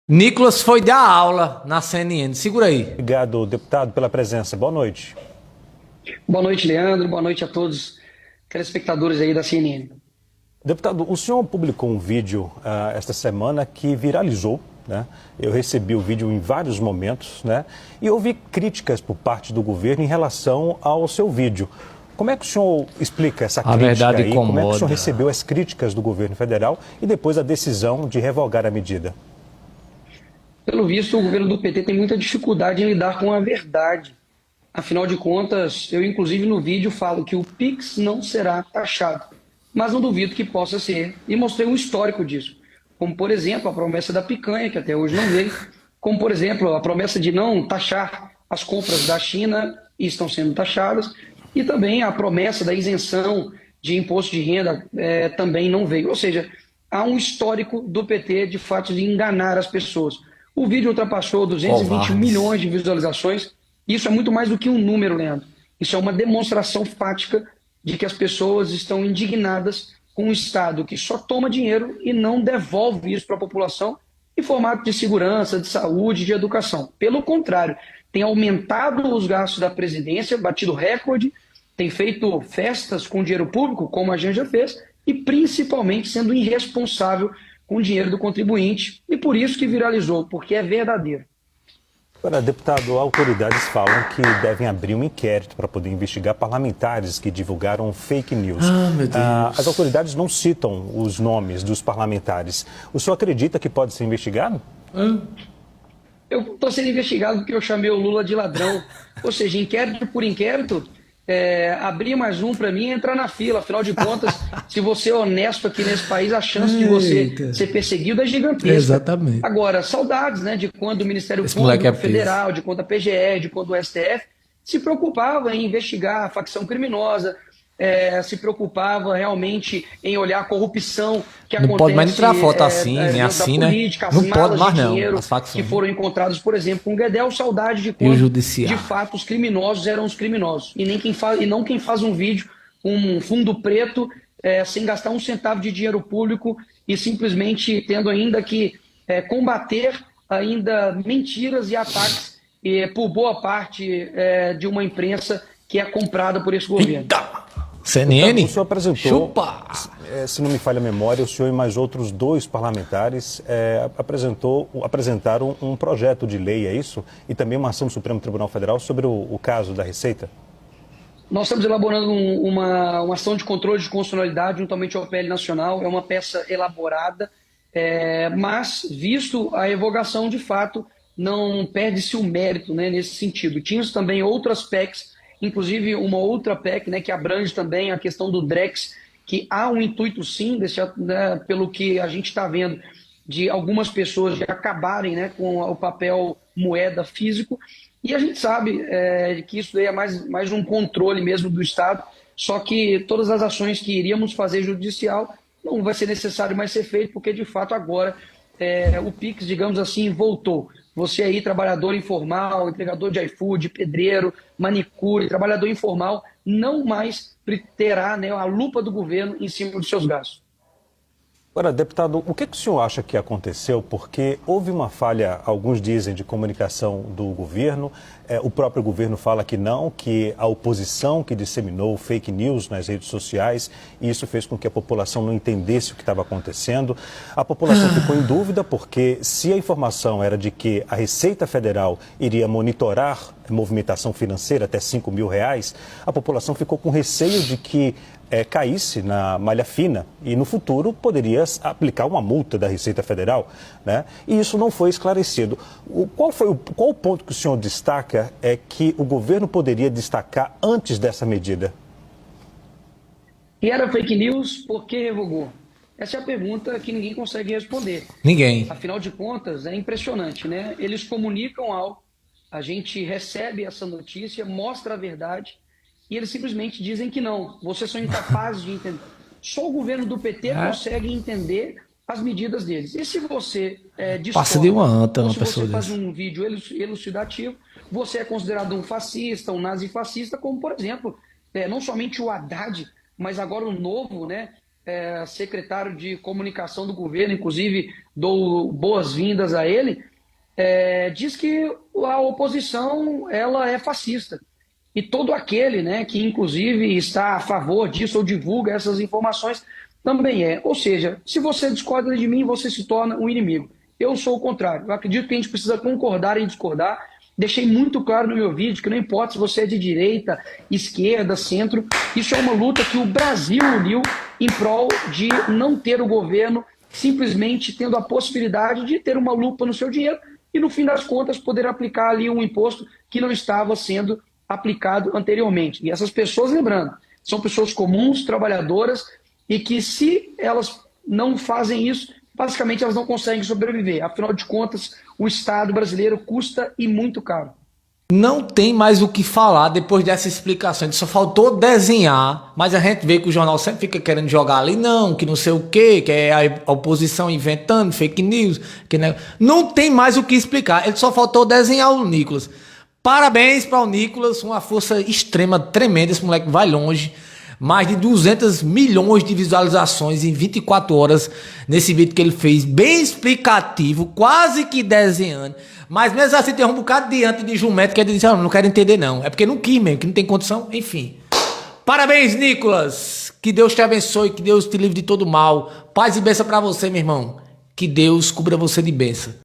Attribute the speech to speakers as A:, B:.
A: Nicolas foi dar aula na CNN. Segura aí.
B: Obrigado, deputado, pela presença. Boa noite.
C: Boa noite, Leandro. Boa noite a todos os telespectadores aí da CNN.
B: Deputado, o senhor publicou um vídeo esta semana que viralizou, né? Eu recebi o vídeo em vários momentos, né? E houve críticas por parte do governo em relação ao seu vídeo. Como é que o senhor explica essa crítica
A: verdade
B: aí? Como é que o senhor
A: incomoda.
B: recebeu as críticas do governo federal e depois a decisão de revogar a medida?
C: Pelo visto, o governo do PT tem muita dificuldade em lidar com a verdade. Afinal de contas, eu inclusive no vídeo falo que o Pix não será taxado, mas não duvido que possa ser, e mostrei um histórico disso. Como, por exemplo, a promessa da picanha, que até hoje não veio, como, por exemplo, a promessa de não taxar as compras da China, e estão sendo taxadas, e também a promessa da isenção de imposto de renda também não veio. Ou seja, há um histórico do PT, de fato, de enganar as pessoas. O vídeo ultrapassou 220
A: Covardes.
C: milhões de visualizações. Isso é muito mais do que um número, Leandro. Isso é uma demonstração fática de que as pessoas estão indignadas com um Estado que só toma dinheiro e não devolve isso para a população em formato de segurança, de saúde, de educação. Pelo contrário, tem aumentado os gastos da presidência, batido recorde, tem feito festas com dinheiro público, como a gente já fez, e principalmente sendo irresponsável com o dinheiro do contribuinte. E por isso que viralizou, porque é verdadeiro.
B: Agora, deputado, autoridades falam que devem abrir um inquérito para poder investigar parlamentares que divulgaram fake news.
A: Meu Deus.
B: As autoridades não citam os nomes dos parlamentares. O senhor acredita que pode ser investigado?
C: Eu estou sendo investigado porque eu chamei o Lula de ladrão. Ou seja, inquérito por inquérito, abrir mais um para mim é entrar na fila. Afinal de contas, se você é honesto aqui nesse país, a chance de você
A: Eita.
C: ser perseguido é gigantesca.
A: Exatamente.
C: Agora, saudades, né, de quando o Ministério
A: Esse moleque
C: Público
A: é preso.
C: Federal, de quando a PGE, de quando o STF se preocupava em investigar a facção criminosa, se preocupava realmente em olhar a corrupção que
A: Não
C: acontece
A: pode mais nem tirar foto assim, nem
C: da
A: assim, né?
C: política, as
A: Não pode
C: malas
A: mais
C: de
A: não,
C: dinheiro
A: as facções.
C: que foram encontradas, por exemplo, com o Guedel, saudade de
A: E o
C: quando,
A: judiciário.
C: de fato, os criminosos eram os criminosos. E, nem quem faz, e não quem faz um vídeo com um fundo preto, sem gastar um centavo de dinheiro público e simplesmente tendo ainda que combater ainda mentiras e ataques por boa parte de uma imprensa que é comprada por esse governo.
A: Eita! CNN?
B: O senhor apresentou,
A: Chupa!
B: se não me falha a memória, o senhor e mais outros dois parlamentares apresentaram um projeto de lei, é isso? E também uma ação do Supremo Tribunal Federal sobre o caso da Receita?
C: Nós estamos elaborando uma ação de controle de constitucionalidade juntamente ao PL Nacional. É uma peça elaborada, mas, visto a revogação, de fato, não perde-se o mérito, né, nesse sentido. Tínhamos também outras PECs, inclusive uma outra PEC, né, que abrange também a questão do Drex, que há um intuito, sim, pelo que a gente está vendo, de algumas pessoas de acabarem, né, com o papel moeda físico. E a gente sabe que isso daí é mais um controle mesmo do Estado, só que todas as ações que iríamos fazer judicial não vai ser necessário mais ser feito, porque de fato agora o Pix, digamos assim, voltou. Você aí, trabalhador informal, entregador de iFood, pedreiro, manicure, trabalhador informal, não mais terá, né, a lupa do governo em cima dos seus gastos.
B: Agora, deputado, o que o senhor acha que aconteceu? Porque houve uma falha, alguns dizem, de comunicação do governo. O próprio governo fala que não, que a oposição que disseminou fake news nas redes sociais, e isso fez com que a população não entendesse o que estava acontecendo. A população ficou em dúvida porque se a informação era de que a Receita Federal iria monitorar a movimentação financeira até R$ 5.000, a população ficou com receio de que caísse na malha fina e no futuro poderia aplicar uma multa da Receita Federal, né? E isso não foi esclarecido. Qual o ponto que o senhor destaca que o governo poderia destacar antes dessa medida?
C: E era fake news, por que revogou? Essa é a pergunta que ninguém consegue responder.
A: Ninguém.
C: Afinal de contas, é impressionante, né? Eles comunicam algo, a gente recebe essa notícia, mostra a verdade, e eles simplesmente dizem que não. Vocês são incapazes de entender. Só o governo do PT consegue entender as medidas deles. E se você
A: Passa de uma anta
C: ou
A: uma
C: se
A: pessoa
C: você faz
A: dessa.
C: um vídeo elucidativo, você é considerado um fascista, um nazifascista, como, por exemplo, não somente o Haddad, mas agora o novo, né? secretário de comunicação do governo, inclusive dou boas-vindas a ele, diz que a oposição ela é fascista. E todo aquele, né, que inclusive está a favor disso ou divulga essas informações também é. Ou seja, se você discorda de mim, você se torna um inimigo. Eu sou o contrário. Eu acredito que a gente precisa concordar em discordar. Deixei muito claro no meu vídeo que não importa se você é de direita, esquerda, centro, isso é uma luta que o Brasil uniu em prol de não ter o governo simplesmente tendo a possibilidade de ter uma lupa no seu dinheiro e, no fim das contas, poder aplicar ali um imposto que não estava sendo aplicado anteriormente. E essas pessoas, lembrando, são pessoas comuns, trabalhadoras, e que se elas não fazem isso, basicamente elas não conseguem sobreviver. Afinal de contas, o Estado brasileiro custa e muito caro.
A: Não tem mais o que falar depois dessa explicação. Só faltou desenhar, mas a gente vê que o jornal sempre fica querendo jogar ali, não, que não sei o quê, que é a oposição inventando fake news. Que não tem mais o que explicar. Ele só faltou desenhar o Nicolas. Parabéns para o Nicolas, uma força extrema, tremenda. Esse moleque vai longe. Mais de 200 milhões de visualizações em 24 horas nesse vídeo que ele fez, bem explicativo, quase que desenhando. Mas mesmo assim tem um bocado diante de jumento que ele disse, não quero entender não. É porque não quis mesmo, que não tem condição, enfim. Parabéns, Nicolas. Que Deus te abençoe, que Deus te livre de todo mal. Paz e bênção para você, meu irmão. Que Deus cubra você de bênção.